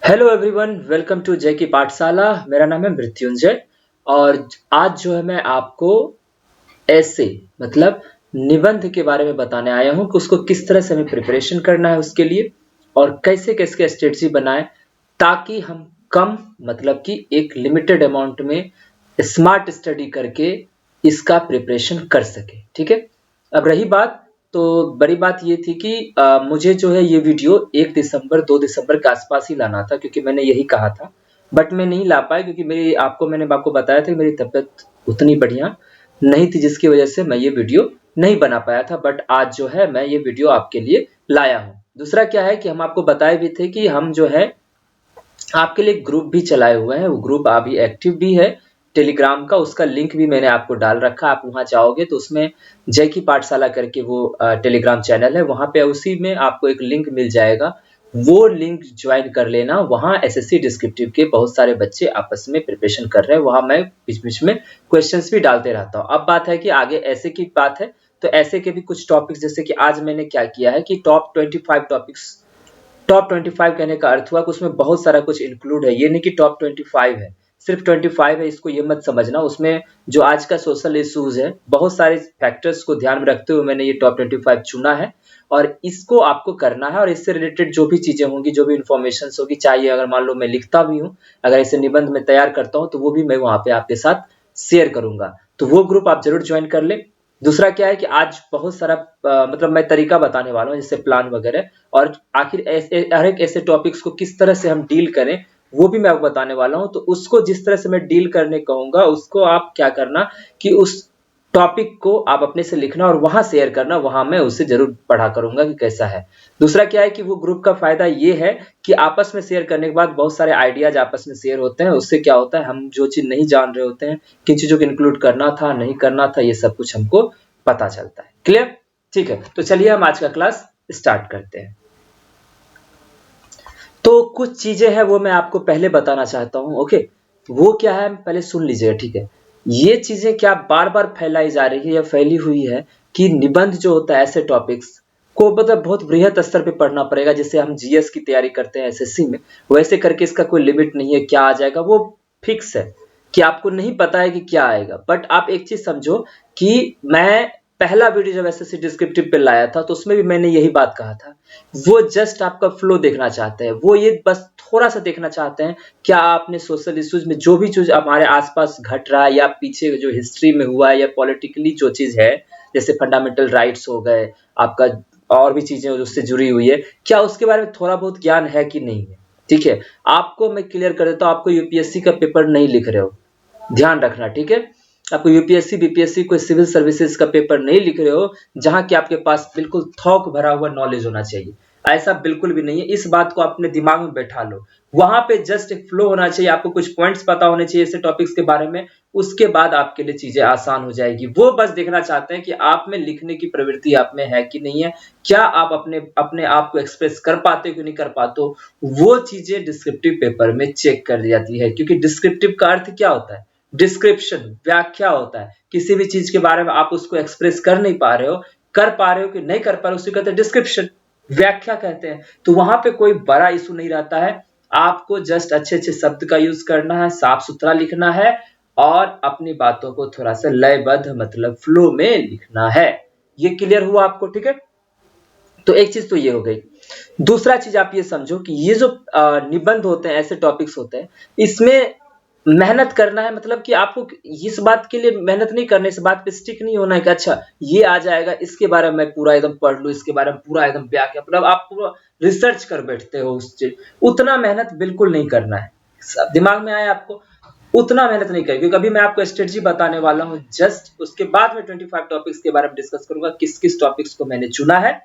Hello everyone, welcome to जय की पाठशाला। मेरा नाम है मृत्युंजय और आज जो है मैं आपको ऐसे मतलब निबंध के बारे में बताने आया हूँ कि उसको किस तरह से हमें प्रिपरेशन करना है उसके लिए और कैसे कैसे स्ट्रेटजी बनाएं ताकि हम कम मतलब कि एक लिमिटेड अमाउंट में स्मार्ट स्टडी करके इसका प्रिपरेशन कर सके। ठीक है। अब रही बात, तो बड़ी बात ये थी कि मुझे जो है ये वीडियो 1 दिसंबर 2 दिसंबर के आसपास ही लाना था क्योंकि मैंने यही कहा था, बट मैं नहीं ला पाया क्योंकि मैंने आपको बताया था कि मेरी तबीयत उतनी बढ़िया नहीं थी जिसकी वजह से मैं ये वीडियो नहीं बना पाया था। बट आज जो है मैं ये वीडियो आपके लिए लाया हूँ। दूसरा क्या है कि हम आपको बताए भी थे कि हम जो है आपके लिए ग्रुप भी चलाए हुए हैं। वो ग्रुप अभी एक्टिव भी है टेलीग्राम का, उसका लिंक भी मैंने आपको डाल रखा है। आप वहां जाओगे तो उसमें जय की पाठशाला करके वो टेलीग्राम चैनल है, वहां पे उसी में आपको एक लिंक मिल जाएगा। वो लिंक ज्वाइन कर लेना। वहां एसएससी डिस्क्रिप्टिव के बहुत सारे बच्चे आपस में प्रिपरेशन कर रहे हैं। वहां मैं बीच बीच में क्वेश्चंस भी डालते रहता हूँ। अब बात है कि आगे ऐसे की बात है, तो ऐसे के भी कुछ टॉपिक्स, जैसे कि आज मैंने क्या किया है कि टॉप 25 कहने का अर्थ हुआ कि उसमें बहुत सारा कुछ इंक्लूड है। ये नहीं कि टॉप 25 है, सिर्फ 25 है, इसको ये मत समझना। उसमें जो आज का सोशल इश्यूज है, बहुत सारे फैक्टर्स को ध्यान में रखते हुए मैंने ये टॉप 25 चुना है और इसको आपको करना है। और इससे रिलेटेड जो भी चीजें होंगी, जो भी इंफॉर्मेशन होगी, चाहिए अगर मान लो मैं लिखता भी हूँ, अगर इसे निबंध में तैयार करता हूँ, तो वो भी मैं वहां पे आपके साथ शेयर करूंगा। तो वो ग्रुप आप जरूर ज्वाइन कर ले। दूसरा क्या है कि आज बहुत सारा मतलब मैं तरीका बताने वाला हूँ, जैसे प्लान वगैरह, और आखिर ऐसे हर एक ऐसे टॉपिक्स को किस तरह से हम डील करें वो भी मैं आपको बताने वाला हूं। तो उसको जिस तरह से मैं डील करने कहूंगा, उसको आप क्या करना कि उस टॉपिक को आप अपने से लिखना और वहां शेयर करना। वहां मैं उसे जरूर पढ़ा करूंगा कि कैसा है। दूसरा क्या है कि वो ग्रुप का फायदा ये है कि आपस में शेयर करने के बाद बहुत सारे आइडियाज आपस में शेयर होते हैं। उससे क्या होता है, हम जो चीज नहीं जान रहे होते हैं, किन चीजों को इंक्लूड करना था नहीं करना था, ये सब कुछ हमको पता चलता है। क्लियर? ठीक है, तो चलिए हम आज का क्लास स्टार्ट करते हैं। तो कुछ चीजें हैं वो मैं आपको पहले बताना चाहता हूं। ओके, वो क्या है पहले सुन लीजिएगा। ठीक है, ये चीजें क्या बार बार फैलाई जा रही है या फैली हुई है कि निबंध जो होता है ऐसे टॉपिक्स को मतलब बहुत बृहद स्तर पे पढ़ना पड़ेगा। जैसे हम जीएस की तैयारी करते हैं एसएससी में, वैसे करके इसका कोई लिमिट नहीं है, क्या आ जाएगा वो फिक्स है कि आपको नहीं पता है कि क्या आएगा। बट आप एक चीज समझो कि मैं पहला वीडियो जब एसएससी डिस्क्रिप्टिव पे लाया था तो उसमें भी मैंने यही बात कहा था। वो जस्ट आपका फ्लो देखना चाहते हैं, वो ये बस थोड़ा सा देखना चाहते हैं क्या आपने सोशल इश्यूज में जो भी चीज हमारे आसपास घट रहा है या पीछे जो हिस्ट्री में हुआ है या पॉलिटिकली जो चीज है, जैसे फंडामेंटल राइट्स हो गए, आपका और भी चीजें उससे जुड़ी हुई है, क्या उसके बारे में थोड़ा बहुत ज्ञान है कि नहीं है। ठीक है, आपको मैं क्लियर कर देता हूँ, आपको यूपीएससी का पेपर नहीं लिख रहे हो, ध्यान रखना। ठीक है, आपको यूपीएससी बीपीएससी कोई सिविल सर्विसेज का पेपर नहीं लिख रहे हो जहां कि आपके पास बिल्कुल थोक भरा हुआ नॉलेज होना चाहिए। ऐसा बिल्कुल भी नहीं है, इस बात को अपने दिमाग में बैठा लो। वहां पे जस्ट एक फ्लो होना चाहिए, आपको कुछ पॉइंट्स पता होने चाहिए ऐसे टॉपिक्स के बारे में। उसके बाद आपके लिए चीजें आसान हो जाएगी। वो बस देखना चाहते हैं कि आप में लिखने की प्रवृत्ति आप में है कि नहीं है, क्या आप अपने अपने आप को एक्सप्रेस कर पाते हो कि नहीं कर पाते हो। वो चीजें डिस्क्रिप्टिव पेपर में चेक कर दी जाती है, क्योंकि डिस्क्रिप्टिव का अर्थ क्या होता है, डिस्क्रिप्शन, व्याख्या होता है। किसी भी चीज के बारे में आप उसको एक्सप्रेस कर नहीं पा रहे हो, कर पा रहे हो कि नहीं कर पा रहे हो, उसे कहते हैं डिस्क्रिप्शन, व्याख्या कहते हैं। तो वहां पे कोई बड़ा इशू नहीं रहता है। आपको जस्ट अच्छे अच्छे शब्द का यूज करना है, साफ सुथरा लिखना है और अपनी बातों को थोड़ा सा लयबद्ध मतलब फ्लो में लिखना है। ये क्लियर हुआ आपको? ठीक है, तो एक चीज तो ये हो गई। दूसरा चीज आप ये समझो कि ये जो निबंध होते हैं, ऐसे टॉपिक्स होते हैं, इसमें मेहनत करना है। मतलब कि आपको इस बात के लिए मेहनत नहीं करने, इस बात पे स्टिक नहीं होना है कि अच्छा ये आ जाएगा, इसके बारे में मैं पूरा एकदम पढ़ लूं, इसके बारे में पूरा एकदम व्याख्या, मतलब आप पूरा रिसर्च कर बैठते हो उस चीज। उतना मेहनत बिल्कुल नहीं करना है। सब दिमाग में आया आपको? उतना मेहनत नहीं करें, क्योंकि अभी मैं आपको स्ट्रेटजी बताने वाला हूँ जस्ट, उसके बाद में 25 टॉपिक्स के बारे में डिस्कस करूंगा, किस किस टॉपिक्स को मैंने चुना है।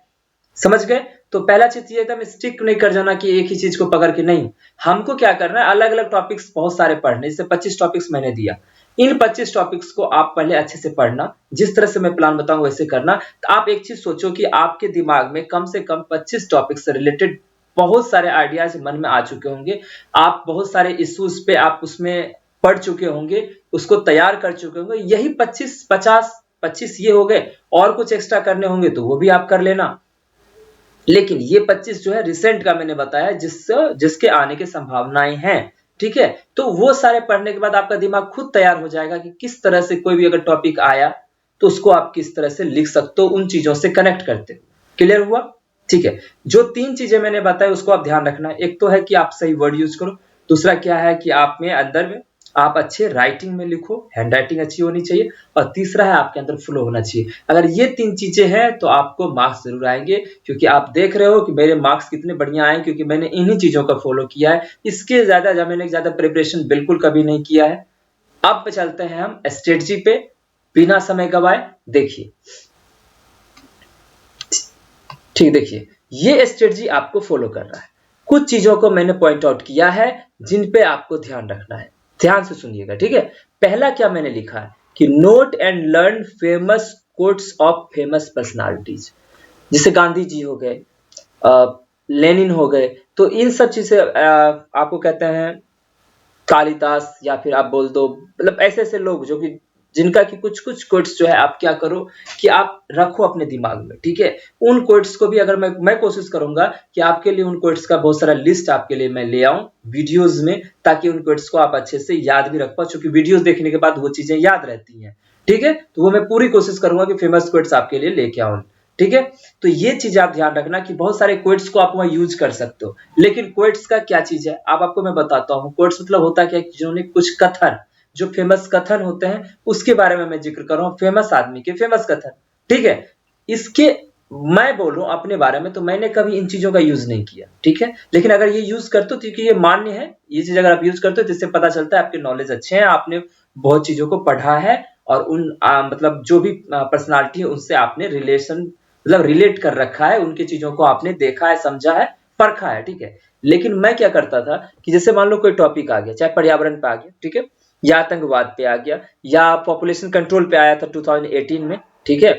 समझ गए? तो पहला चीज ये एकदम स्टिक नहीं कर जाना कि एक ही चीज को पकड़ के, नहीं। हमको क्या करना है, अलग अलग टॉपिक्स बहुत सारे पढ़ने। जैसे 25 टॉपिक्स मैंने दिया, इन 25 टॉपिक्स को आप पहले अच्छे से पढ़ना, जिस तरह से मैं प्लान बताऊं वैसे करना। तो आप एक चीज सोचो कि आपके दिमाग में कम से कम 25 टॉपिक्स से रिलेटेड बहुत सारे आइडियाज मन में आ चुके होंगे। आप बहुत सारे इश्यूज पे आप उसमें पढ़ चुके होंगे, उसको तैयार कर चुके होंगे। यही 25 ये हो गए, और कुछ एक्स्ट्रा करने होंगे तो वो भी आप कर लेना। लेकिन ये 25 जो है रिसेंट का मैंने बताया, जिसके आने की संभावनाएं हैं। ठीक है, तो वो सारे पढ़ने के बाद आपका दिमाग खुद तैयार हो जाएगा कि किस तरह से कोई भी अगर टॉपिक आया तो उसको आप किस तरह से लिख सकते हो उन चीजों से कनेक्ट करते हो। क्लियर हुआ? ठीक है, जो 3 चीजें मैंने बताई उसको आप ध्यान रखना। एक तो है कि आप सही वर्ड यूज करो, दूसरा क्या है कि आप में अंदर में आप अच्छे राइटिंग में लिखो, हैंड राइटिंग अच्छी होनी चाहिए, और तीसरा है आपके अंदर फ्लो होना चाहिए। अगर ये 3 चीजें हैं तो आपको मार्क्स जरूर आएंगे, क्योंकि आप देख रहे हो कि मेरे मार्क्स कितने बढ़िया आए, क्योंकि मैंने इन्हीं चीजों का फॉलो किया है। इसके ज्यादा मैंने ज्यादा प्रिपरेशन बिल्कुल कभी नहीं किया है। अब चलते हैं हम स्ट्रेटजी पे, बिना समय गवाए। देखिए, ठीक, देखिए ये स्ट्रेटजी आपको फॉलो करना है। कुछ चीजों को मैंने पॉइंट आउट किया है जिन पे आपको ध्यान रखना है, ध्यान से सुनिएगा। ठीक है, पहला क्या मैंने लिखा है कि note and learn famous quotes of famous personalities, जैसे गांधी जी हो गए, लेनिन हो गए, तो इन सब चीजें आपको कहते हैं कालिदास, या फिर आप बोल दो, मतलब ऐसे ऐसे लोग जो कि जिनका कि कुछ कुछ कोट्स जो है आप क्या करो कि आप रखो अपने दिमाग में। ठीक है, उन कोट्स को भी अगर मैं कोशिश करूंगा कि आपके लिए उन कोट्स का बहुत सारा लिस्ट आपके लिए मैं ले आऊं वीडियोस में, ताकि उन कोट्स को आप अच्छे से याद भी रख पाओ, क्योंकि वीडियोस देखने के बाद वो चीजें याद रहती हैं। ठीक है, तो वो मैं पूरी कोशिश करूंगा कि फेमस कोट्स आपके लिए लेके आऊं। ठीक है, तो ये चीज आप ध्यान रखना कि बहुत सारे कोट्स को आप वहां यूज कर सकते हो, लेकिन कोट्स का क्या चीज है अब आपको मैं बताता हूँ। कोट्स मतलब होता क्या है, जिन्होंने कुछ कथन, जो फेमस कथन होते हैं उसके बारे में मैं जिक्र कर रहा हूँ, फेमस आदमी के फेमस कथन। ठीक है, इसके मैं बोल रहा हूँ अपने बारे में, तो मैंने कभी इन चीजों का यूज नहीं किया। ठीक है, लेकिन अगर ये यूज करते हो, क्योंकि ये मान्य है, ये चीज अगर आप यूज करते हो, जिससे पता चलता है आपके नॉलेज अच्छे हैं, आपने बहुत चीजों को पढ़ा है, और उन मतलब जो भी पर्सनालिटी है उनसे आपने मतलब रिलेट कर रखा है, उनकी चीजों को आपने देखा है, समझा है, परखा है। ठीक है, लेकिन मैं क्या करता था कि जैसे मान लो कोई टॉपिक आ गया, चाहे पर्यावरण पे आ गया, ठीक है, या आतंकवाद पे आ गया, या पॉपुलेशन कंट्रोल पे आया था 2018 में। ठीक है,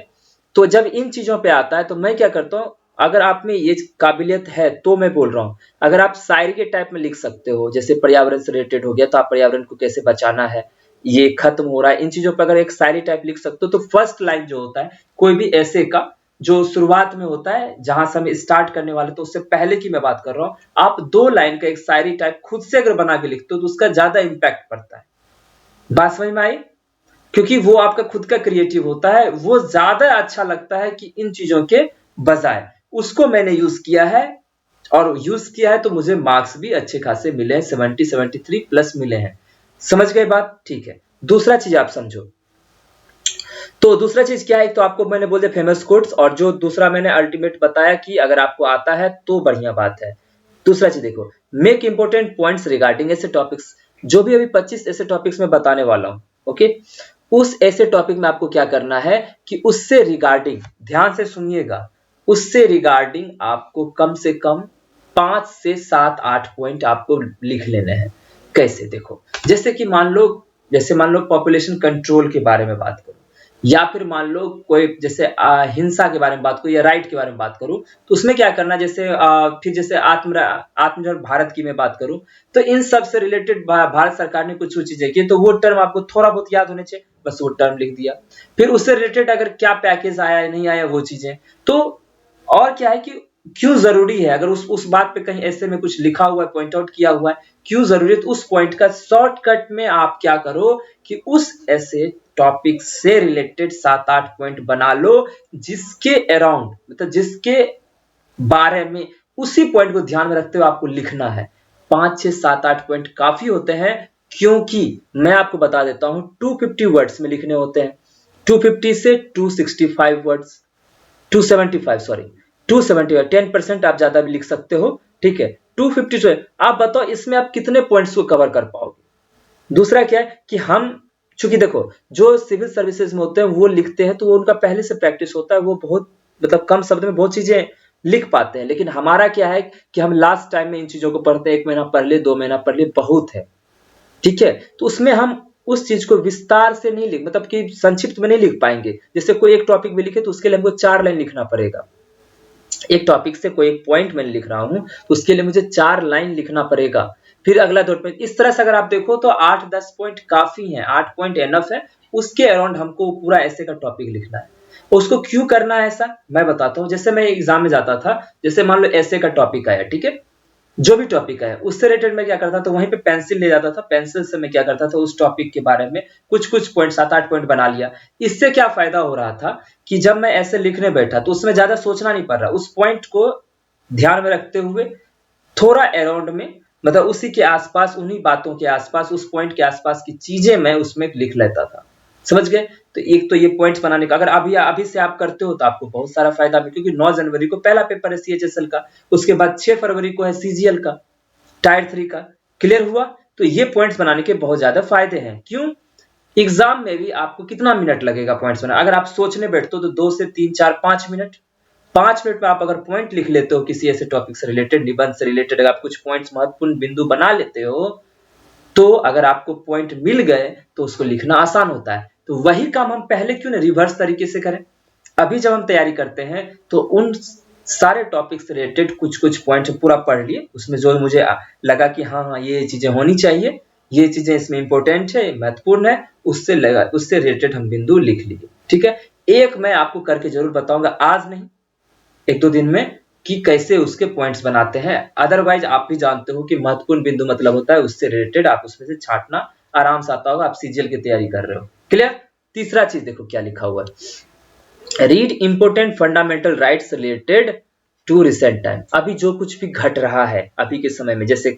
तो जब इन चीजों पे आता है तो मैं क्या करता हूँ, अगर आप में ये काबिलियत है तो मैं बोल रहा हूँ, अगर आप शायरी के टाइप में लिख सकते हो, जैसे पर्यावरण से रिलेटेड हो गया तो आप पर्यावरण को कैसे बचाना है, ये खत्म हो रहा है, इन चीजों पर अगर एक शायरी टाइप लिख सकते हो, तो फर्स्ट लाइन जो होता है कोई भी ऐसे का, जो शुरुआत में होता है, जहां से हम स्टार्ट करने वाले, तो उससे पहले की मैं बात कर रहा हूँ, आप 2 लाइन का एक शायरी टाइप खुद से अगर बना के लिखते हो तो उसका ज्यादा इंपैक्ट पड़ता है। बात समझ में आई? क्योंकि वो आपका खुद का क्रिएटिव होता है, वो ज्यादा अच्छा लगता है कि इन चीजों के बजाय। उसको मैंने यूज किया है, और यूज किया है तो मुझे मार्क्स भी अच्छे खासे मिले हैं, 73 प्लस मिले हैं। समझ गए बात? ठीक है, दूसरा चीज आप समझो। तो दूसरा चीज क्या है, तो आपको मैंने बोल दिया फेमस कोट्स, और जो दूसरा मैंने अल्टीमेट बताया कि अगर आपको आता है तो बढ़िया बात है। दूसरा चीज देखो, मेक इंपोर्टेंट पॉइंट्स रिगार्डिंग ऐसे टॉपिक्स, जो भी अभी 25 ऐसे टॉपिक्स में बताने वाला हूं, ओके, उस ऐसे टॉपिक में आपको क्या करना है कि उससे रिगार्डिंग, ध्यान से सुनिएगा, उससे रिगार्डिंग आपको कम से कम 5 से 7-8 पॉइंट आपको लिख लेने हैं। कैसे? देखो, जैसे मान लो पॉपुलेशन कंट्रोल के बारे में बात करो, या फिर मान लो कोई जैसे हिंसा के बारे में बात करूं, या राइट के बारे में बात करूं, तो उसमें क्या करना, जैसे फिर जैसे आत्मनिर्भर भारत की मैं बात करूं, तो इन सब से रिलेटेड भारत सरकार ने कुछ कुछ चीजें की, तो वो टर्म आपको थोड़ा बहुत याद होने चाहिए, बस वो टर्म लिख दिया। फिर उससे रिलेटेड अगर क्या पैकेज आया या नहीं आया वो चीजें, तो और क्या है कि क्यों जरूरी है, अगर उस बात पे कहीं ऐसे में कुछ लिखा हुआ है, पॉइंट आउट किया हुआ है, क्यों जरूरी है, तो उस पॉइंट का शॉर्टकट में आप क्या करो कि उस ऐसे टॉपिक से रिलेटेड 7-8 पॉइंट बना लो, जिसके अराउंड, मतलब जिसके बारे में, उसी पॉइंट को ध्यान में रखते हुए आपको लिखना है। 5, 6, 7, 8 पॉइंट काफी होते हैं, क्योंकि मैं आपको बता देता हूं 250 वर्ड्स में लिखने होते हैं, 250 से 265 वर्ड्स, 275 सॉरी, 275, 10% आप ज्यादा भी लिख सकते हो। ठीक है, 250 से आप बताओ इसमें आप कितने पॉइंट्स को कवर कर पाओगे। दूसरा क्या है कि हम, चूंकि देखो जो सिविल सर्विसेज में होते हैं वो लिखते हैं, तो वो उनका पहले से प्रैक्टिस होता है, वो बहुत मतलब कम शब्द में बहुत चीजें लिख पाते हैं, लेकिन हमारा क्या है कि हम लास्ट टाइम में इन चीजों को पढ़ते हैं, 1 महीना पढ़ ले, 2 महीना पढ़ ले, बहुत है। ठीक है, तो उसमें हम उस चीज को विस्तार से नहीं लिख, मतलब कि संक्षिप्त में नहीं लिख पाएंगे। जैसे कोई एक टॉपिक में लिखे तो उसके लिए हमको 4 लाइन लिखना पड़ेगा, एक टॉपिक से कोई एक पॉइंट मैं लिख रहा हूं तो उसके लिए मुझे 4 लाइन लिखना पड़ेगा, फिर अगला 2 पॉइंट, इस तरह से अगर आप देखो तो 8-10 पॉइंट काफी है, 8 पॉइंट एनफ है, उसके अराउंड हमको पूरा ऐसे का टॉपिक लिखना है। उसको क्यों करना है ऐसा मैं बताता हूँ। जैसे मैं एग्जाम में जाता था, जैसे मान लो ऐसे का टॉपिक आया, ठीक है, जो भी टॉपिक है उससे रिलेटेड मैं क्या करता था, वहीं पे पेंसिल ले जाता था, पेंसिल से मैं क्या करता था उस टॉपिक के बारे में कुछ कुछ पॉइंट 7-8 पॉइंट बना लिया। इससे क्या फायदा हो रहा था कि जब मैं ऐसे लिखने बैठा तो उसमें ज्यादा सोचना नहीं पड़ रहा, उस पॉइंट को ध्यान में रखते हुए थोड़ा अराउंड में, मतलब उसी के आसपास, उन्हीं बातों के आसपास, उस पॉइंट के आसपास की चीजें मैं उसमें लिख लेता था। समझ गए? तो एक तो ये पॉइंट्स बनाने का, अगर अभी अभी से आप करते हो तो आपको बहुत सारा फायदा है, क्योंकि 9 जनवरी को पहला पेपर है सीएचएसएल का, उसके बाद 6 फरवरी को है सीजीएल का, टायर 3 का। क्लियर हुआ? तो ये पॉइंट्स बनाने के बहुत ज्यादा फायदे हैं। क्यों? एग्जाम में भी आपको कितना मिनट लगेगा पॉइंट्स बनाने, अगर आप सोचने बैठते हो तो 2 से 3 4 5 मिनट, 5 मिनट में आप अगर पॉइंट लिख लेते हो किसी ऐसे टॉपिक से रिलेटेड, निबंध से रिलेटेड, अगर आप कुछ पॉइंट्स महत्वपूर्ण बिंदु बना लेते हो, तो अगर आपको पॉइंट मिल गए तो उसको लिखना आसान होता है। तो वही काम हम पहले क्यों ना रिवर्स तरीके से करें। अभी जब हम तैयारी करते हैं तो उन सारे टॉपिक से रिलेटेड कुछ कुछ पॉइंट पूरा पढ़ लिए, उसमें जो मुझे लगा कि हाँ हाँ ये चीजें होनी चाहिए, ये चीजें इसमें इंपॉर्टेंट है, महत्वपूर्ण है, उससे रिलेटेड हम बिंदु लिख लिए। ठीक है, एक मैं आपको करके जरूर बताऊंगा, आज नहीं 1-2 दिन में, कि कैसे उसके पॉइंट्स बनाते हैं। अदरवाइज आप भी जानते हो कि महत्वपूर्ण बिंदु मतलब होता है उससे रिलेटेड, आप उसमें से छांटना आराम से आता होगा, आप सीजीएल की तैयारी कर रहे हो। क्लियर? तीसरा चीज देखो क्या लिखा हुआ है, read important fundamental rights related to recent time. अभी जो कुछ भी घट रहा है अभी के समय में, जैसे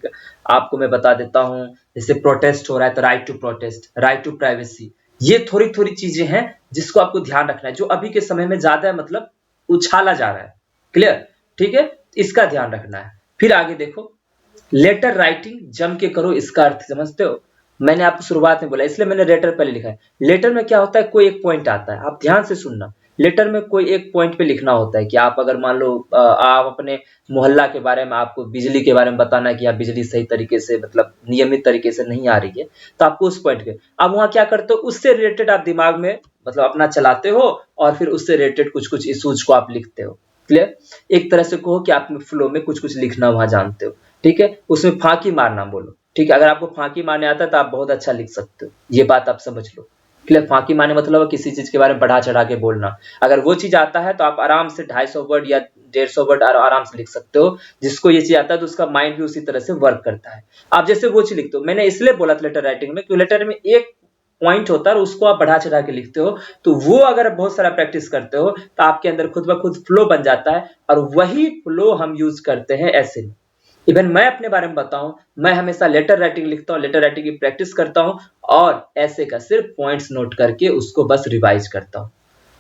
आपको मैं बता देता हूं, जैसे प्रोटेस्ट हो रहा है तो right to protest, right to privacy, ये थोड़ी थोड़ी चीजें हैं जिसको आपको ध्यान रखना है, जो अभी के समय में ज्यादा मतलब उछाला जा रहा है। क्लियर? ठीक है, इसका ध्यान रखना है। फिर आगे देखो, लेटर राइटिंग जम के करो, इसका अर्थ समझते हो? मैंने आपको शुरुआत में बोला, इसलिए मैंने लेटर पहले लिखा है। लेटर में क्या होता है, कोई एक पॉइंट आता है, आप ध्यान से सुनना। लेटर में कोई एक पॉइंट पे लिखना होता है कि आप अगर मान लो आप अपने मोहल्ला के बारे में, आपको बिजली के बारे में बताना है कि आप बिजली सही तरीके से मतलब नियमित तरीके से नहीं आ रही है, तो आपको उस पॉइंट पे आप वहां क्या करते हो, उससे रिलेटेड आप दिमाग में मतलब अपना चलाते हो और फिर उससे रिलेटेड कुछ कुछ इश्यूज को आप लिखते हो। क्लियर? एक तरह से कहो कि आप फ्लो में कुछ कुछ लिखना वहां जानते हो। ठीक है, उसमें फांकी मारना बोलो। ठीक है, अगर आपको फांकी मारने आता है तो आप बहुत अच्छा लिख सकते हो, ये बात आप समझ लो। क्लियर? फांकी मारने मतलब किसी चीज के बारे में बढ़ा चढ़ा के बोलना। अगर वो चीज आता है तो आप आराम से 250 वर्ड या 150 वर्ड आराम से लिख सकते हो। जिसको ये चीज आता है तो उसका माइंड भी उसी तरह से वर्क करता है। आप जैसे वो चीज लिखते हो, मैंने इसलिए बोला था लेटर राइटिंग में, क्योंकि लेटर में एक पॉइंट होता है और उसको आप बढ़ा चढ़ा के लिखते हो, तो वो अगर बहुत सारा प्रैक्टिस करते हो तो आपके अंदर खुद ब खुद फ्लो बन जाता है, और वही फ्लो हम यूज करते हैं ऐसे में। इवन मैं अपने बारे में बताऊं, मैं हमेशा लेटर राइटिंग लिखता हूं, लेटर राइटिंग की प्रैक्टिस करता हूं, और ऐसे का सिर्फ पॉइंट्स नोट करके उसको बस रिवाइज करता हूं।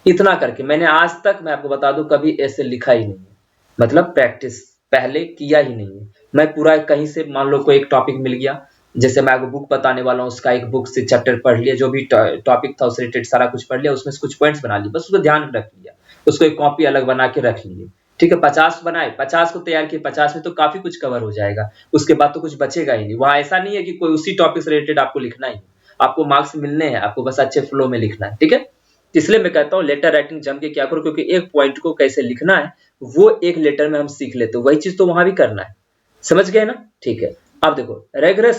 इतना करके मैंने आज तक, मैं आपको बता दूं, कभी ऐसे लिखा ही नहीं है, मतलब प्रैक्टिस पहले किया ही नहीं है। मैं पूरा कहीं से मान लो कोई एक टॉपिक मिल गया, जैसे मैं आपको बुक बताने वाला हूँ, उसका एक बुक से चैप्टर पढ़ लिया, जो भी टॉपिक था उससे रिलेटेड सारा कुछ पढ़ लिया, उसमें से कुछ पॉइंट्स बना लिए, बस उसको ध्यान रख लिया, उसको एक कॉपी अलग बना के रख लिए। ठीक है, 50 बनाए, 50 को तैयार किए, 50 में तो काफी कुछ कवर हो जाएगा, उसके बाद तो कुछ बचेगा ही नहीं। वहां ऐसा नहीं है कि कोई उसी टॉपिक से रिलेटेड आपको लिखना ही, आपको मार्क्स मिलने हैं, आपको बस अच्छे फ्लो में लिखना है। ठीक है, इसलिए मैं कहता हूँ लेटर राइटिंग जम के क्या करो, क्योंकि एक पॉइंट को कैसे लिखना है वो एक लेटर में हम सीख लेते हो, वही चीज तो वहां भी करना है। समझ गए ना? ठीक है, अब देखो, रेगुलर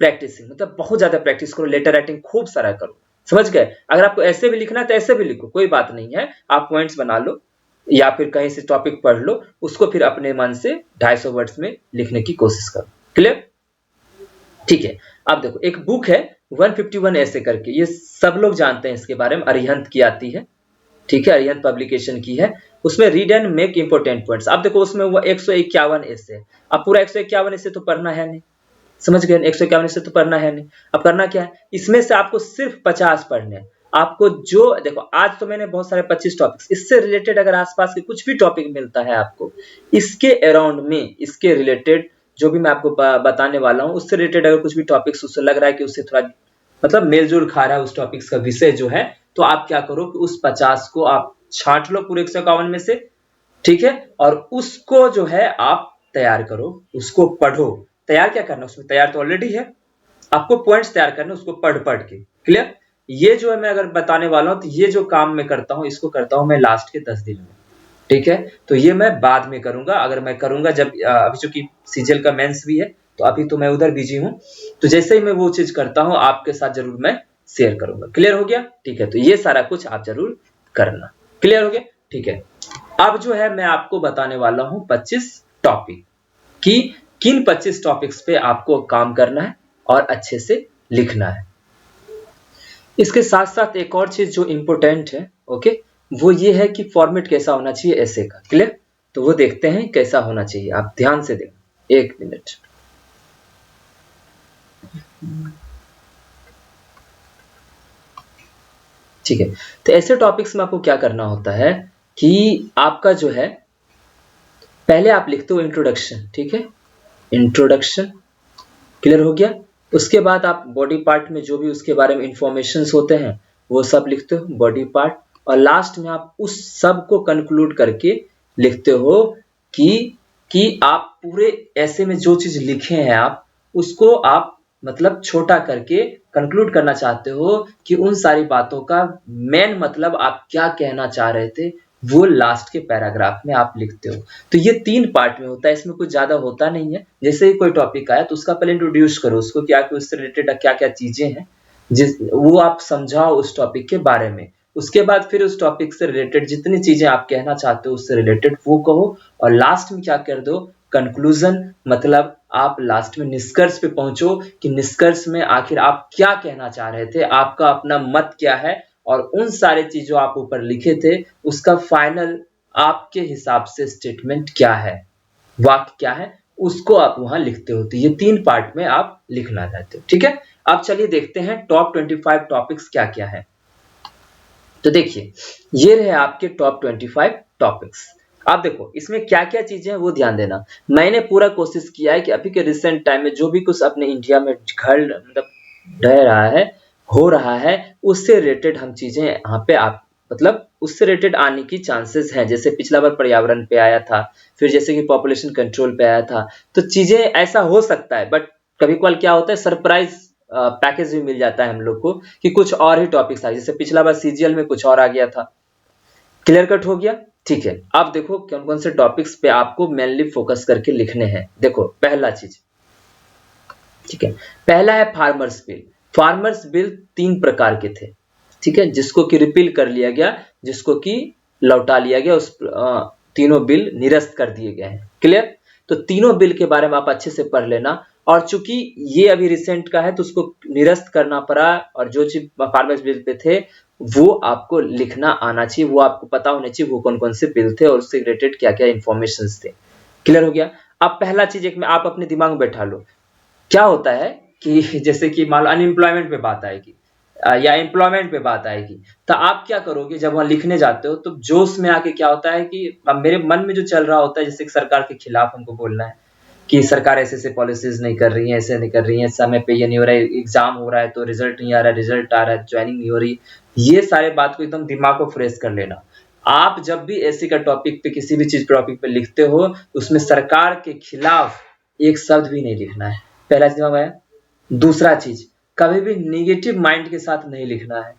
प्रैक्टिसिंग मतलब बहुत ज्यादा प्रैक्टिस करो, लेटर राइटिंग खूब सारा करो। समझ गए? अगर आपको ऐसे भी लिखना है तो ऐसे भी लिखो, कोई बात नहीं है, आप पॉइंट्स बना लो या फिर कहीं से टॉपिक पढ़ लो, उसको फिर अपने मन से 250 वर्ड्स में लिखने की कोशिश करो। क्लियर? ठीक है, अब देखो, एक बुक है 151 ऐसे करके, ये सब लोग जानते हैं इसके बारे में, अरिहंत की आती है। ठीक है, अरिहंत पब्लिकेशन की है। उसमें read and make important points, आप देखो उसमें वो 151 ऐसे, अब पूरा 151 ऐसे तो पढ़ना है नहीं। समझ गए? 151 ऐसे तो पढ़ना है नहीं। अब करना क्या है, इसमें से आपको सिर्फ 50 पढ़ने हैं। आपको जो देखो, आज तो मैंने बहुत सारे 25 टॉपिक्स, इससे रिलेटेड अगर आसपास के कुछ भी टॉपिक मिलता है आपको, इसके अराउंड में, इसके रिलेटेड जो भी मैं आपको बताने वाला हूँ, उससे रिलेटेड अगर कुछ भी टॉपिक्स उससे लग रहा है कि उससे थोड़ा मतलब मेलजोल खा रहा है उस टॉपिक्स का विषय जो है, तो आप क्या करो कि उस 50 को आप छांट लो पूरे 151 में से। ठीक है, और उसको जो है आप तैयार करो, उसको पढ़ो। तैयार क्या करना, उसमें तैयार तो ऑलरेडी है, आपको पॉइंट्स तैयार करने, उसको पढ़ पढ़ के। क्लियर? ये जो है मैं अगर बताने वाला हूं, तो ये जो काम मैं करता हूं, इसको करता हूं मैं लास्ट के 10 दिन में। ठीक है, तो ये मैं बाद में करूंगा, अगर मैं करूंगा जब अभी चूंकि सीजीएल का मेंस भी है, तो अभी तो मैं उधर बिजी हूं, तो जैसे ही मैं वो चीज करता हूं आपके साथ जरूर मैं शेयर करूंगा। क्लियर हो गया? ठीक है, तो ये सारा कुछ आप जरूर करना। क्लियर हो गया? ठीक है। अब जो है मैं आपको बताने वाला हूं 25 टॉपिक कि किन 25 टॉपिक्स पे आपको काम करना है और अच्छे से लिखना है। इसके साथ साथ एक और चीज जो इंपॉर्टेंट है, ओके, वो ये है कि फॉर्मेट कैसा होना चाहिए ऐसे का। क्लियर? तो वो देखते हैं कैसा होना चाहिए, आप ध्यान से देखें। 1 मिनट। ठीक है, तो ऐसे टॉपिक्स में आपको क्या करना होता है कि आपका जो है पहले आप लिखते हो इंट्रोडक्शन। ठीक है, इंट्रोडक्शन क्लियर हो गया। उसके बाद आप बॉडी पार्ट में जो भी उसके बारे में इंफॉर्मेशन होते हैं वो सब लिखते हो, बॉडी पार्ट। और लास्ट में आप उस सब को कंक्लूड करके लिखते हो कि आप पूरे ऐसे में जो चीज लिखे हैं आप उसको आप मतलब छोटा करके कंक्लूड करना चाहते हो कि उन सारी बातों का मेन मतलब आप क्या कहना चाह रहे थे वो लास्ट के पैराग्राफ में आप लिखते हो। तो ये 3 पार्ट में होता है, इसमें कुछ ज्यादा होता नहीं है। जैसे ही कोई टॉपिक आया तो उसका पहले इंट्रोड्यूस करो उसको, क्या कि उससे रिलेटेड क्या क्या चीजें हैं जिस वो आप समझाओ उस टॉपिक के बारे में। उसके बाद फिर उस टॉपिक से रिलेटेड जितनी चीजें आप कहना चाहते हो उससे रिलेटेड वो कहो। और लास्ट में क्या कर दो, कंक्लूजन, मतलब आप लास्ट में निष्कर्ष पे पहुंचो कि निष्कर्ष में आखिर आप क्या कहना चाह रहे थे, आपका अपना मत क्या है, और उन सारे चीजों आप ऊपर लिखे थे उसका फाइनल आपके हिसाब से स्टेटमेंट क्या है, वाक्य क्या है, उसको आप वहां लिखते हो। तो ये 3 पार्ट में आप लिखना चाहते हो। ठीक है, अब चलिए देखते हैं टॉप 25 टॉपिक्स क्या क्या है। तो देखिए ये रहे आपके टॉप 25 टॉपिक्स। आप देखो इसमें क्या क्या चीजें हैं वो ध्यान देना। मैंने पूरा कोशिश किया है कि अभी के रिसेंट टाइम में जो भी कुछ अपने इंडिया में मतलब रह रहा है, हो रहा है, उससे रिलेटेड हम चीजें यहाँ पे आप मतलब उससे रिलेटेड आने की चांसेस हैं। जैसे पिछला बार पर्यावरण पे आया था, फिर जैसे कि पॉपुलेशन कंट्रोल पे आया था, तो चीजें ऐसा हो सकता है। बट कभी कभार क्या होता है सरप्राइज पैकेज भी मिल जाता है हम लोग को कि कुछ और ही टॉपिक्स आए। जैसे पिछला बार सीजीएल में कुछ और आ गया था। क्लियर कट हो गया? ठीक है, अब देखो कौन कौन से टॉपिक्स पे आपको मेनली फोकस करके लिखने हैं। देखो पहला चीज, ठीक है, पहला है फार्मर्स बिल। फार्मर्स बिल 3 प्रकार के थे, ठीक है, जिसको कि रिपील कर लिया गया, जिसको कि लौटा लिया गया, उस तीनों बिल निरस्त कर दिए गए हैं। क्लियर? तो तीनों बिल के बारे में आप अच्छे से पढ़ लेना। और चूंकि ये अभी रिसेंट का है तो उसको निरस्त करना पड़ा, और जो चीज फार्मर्स बिल पे थे वो आपको लिखना आना चाहिए, वो आपको पता होना चाहिए वो कौन कौन से बिल थे और उससे रिलेटेड क्या क्या इंफॉर्मेशन थे। क्लियर हो गया? अब पहला चीज एक में आप अपने दिमाग में बैठा लो, क्या होता है कि जैसे कि मान लो अनएम्प्लॉयमेंट पे बात आएगी या एम्प्लॉयमेंट पे बात आएगी, तो आप क्या करोगे जब वहां लिखने जाते हो तो जोश में आके क्या होता है कि अब मेरे मन में जो चल रहा होता है जैसे कि सरकार के खिलाफ हमको बोलना है कि सरकार ऐसे ऐसे पॉलिसीज नहीं कर रही है, ऐसे नहीं कर रही है, समय पे ये नहीं हो रहा है, एग्जाम हो रहा है तो रिजल्ट नहीं आ रहा है, रिजल्ट आ रहा है ज्वाइनिंग नहीं हो रही। ये सारे बात को एकदम दिमाग को फ्रेश कर लेना। आप जब भी ऐसे का टॉपिक पे किसी भी चीज टॉपिक पे लिखते हो तो उसमें सरकार के खिलाफ एक शब्द भी नहीं लिखना है। पहला चीज है। दूसरा चीज, कभी भी निगेटिव माइंड के साथ नहीं लिखना है,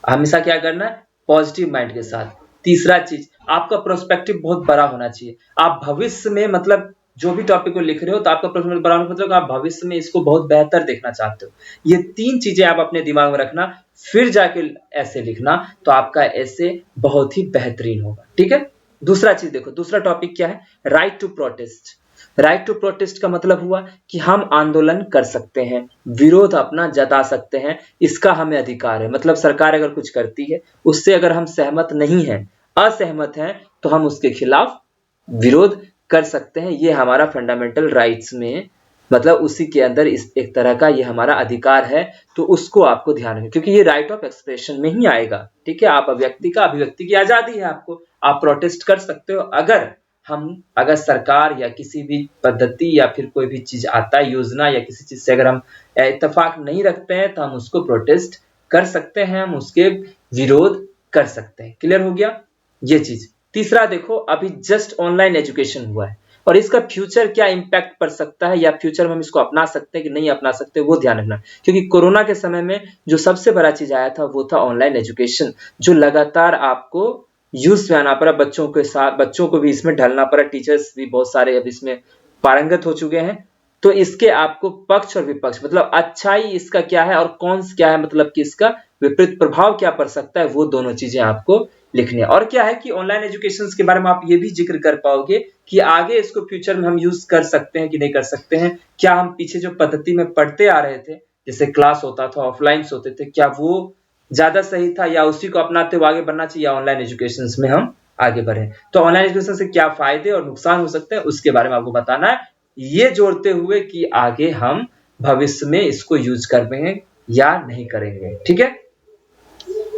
हमेशा क्या करना है, पॉजिटिव माइंड के साथ। तीसरा चीज, आपका प्रोस्पेक्टिव बहुत बड़ा होना चाहिए। आप भविष्य में मतलब जो भी टॉपिक को लिख रहे हो तो आपका प्रोस्पेक्टिव बड़ा होना मतलब आप भविष्य में इसको बहुत बेहतर देखना चाहते हो। ये 3 चीजें आप अपने दिमाग में रखना, फिर जाके ऐसे लिखना, तो आपका ऐसे बहुत ही बेहतरीन होगा। ठीक है? दूसरा चीज देखो, दूसरा टॉपिक क्या है, right to protest. Right to protest का मतलब हुआ कि हम आंदोलन कर सकते हैं, विरोध अपना जता सकते हैं, इसका हमें अधिकार है। मतलब सरकार अगर कुछ करती है उससे अगर हम सहमत नहीं हैं, असहमत हैं, तो हम उसके खिलाफ विरोध कर सकते हैं। ये हमारा फंडामेंटल राइट्स में मतलब उसी के अंदर इस एक तरह का ये हमारा अधिकार है। तो उसको आपको ध्यान रखना क्योंकि ये राइट ऑफ एक्सप्रेशन में ही आएगा। ठीक है, आप अभिव्यक्ति की आजादी है आपको, आप प्रोटेस्ट कर सकते हो। अगर सरकार या किसी भी पद्धति या फिर कोई भी चीज आता है, योजना या किसी चीज से अगर हम इत्तेफाक नहीं रखते हैं तो हम उसको प्रोटेस्ट कर सकते हैं, हम उसके विरोध कर सकते हैं। क्लियर हो गया ये चीज? तीसरा देखो, अभी जस्ट ऑनलाइन एजुकेशन हुआ है और इसका फ्यूचर क्या इंपैक्ट पड़ सकता है या फ्यूचर में हम इसको अपना सकते हैं कि नहीं अपना सकते, वो ध्यान रखना। क्योंकि कोरोना के समय में जो सबसे बड़ा चीज आया था वो था ऑनलाइन एजुकेशन, जो लगातार आपको यूज में आना पड़ा, बच्चों के साथ बच्चों को भी इसमें ढलना पड़ा, टीचर्स भी बहुत सारे अब इसमें पारंगत हो चुके हैं। तो इसके आपको पक्ष और विपक्ष मतलब अच्छाई इसका क्या है और कौन क्या है, मतलब कि इसका विपरीत प्रभाव क्या पड़ सकता है, वो दोनों चीजें आपको लिखने। और क्या है कि ऑनलाइन एजुकेशन के बारे में आप ये भी जिक्र कर पाओगे कि आगे इसको फ्यूचर में हम यूज कर सकते हैं कि नहीं कर सकते हैं, क्या हम पीछे जो पद्धति में पढ़ते आ रहे थे, जैसे क्लास होता था, ऑफलाइन होते थे, क्या वो ज्यादा सही था या उसी को अपनाते हुए आगे बढ़ना चाहिए, ऑनलाइन एजुकेशन में हम आगे बढ़े। तो ऑनलाइन एजुकेशन से क्या फायदे और नुकसान हो सकते हैं उसके बारे में आपको बताना है, ये जोड़ते हुए कि आगे हम भविष्य में इसको यूज कर रहे हैं या नहीं करेंगे। ठीक है,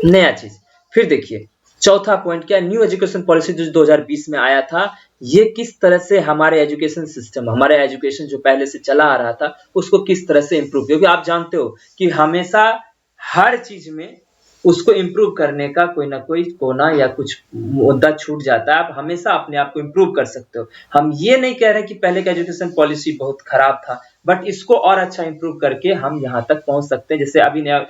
नया चीज। फिर देखिए चौथा पॉइंट क्या, न्यू एजुकेशन पॉलिसी जो 2020 में आया था, ये किस तरह से हमारे एजुकेशन सिस्टम, हमारे एजुकेशन जो पहले से चला आ रहा था उसको किस तरह से इंप्रूव, क्योंकि आप जानते हो कि हमेशा हर चीज में उसको इंप्रूव करने का कोई ना कोई कोना या कुछ मुद्दा छूट जाता है। आप हमेशा अपने आप को इंप्रूव कर सकते हो। हम ये नहीं कह रहे कि पहले का एजुकेशन पॉलिसी बहुत खराब था, बट इसको और अच्छा इंप्रूव करके हम यहाँ तक पहुंच सकते हैं। जैसे अभी नया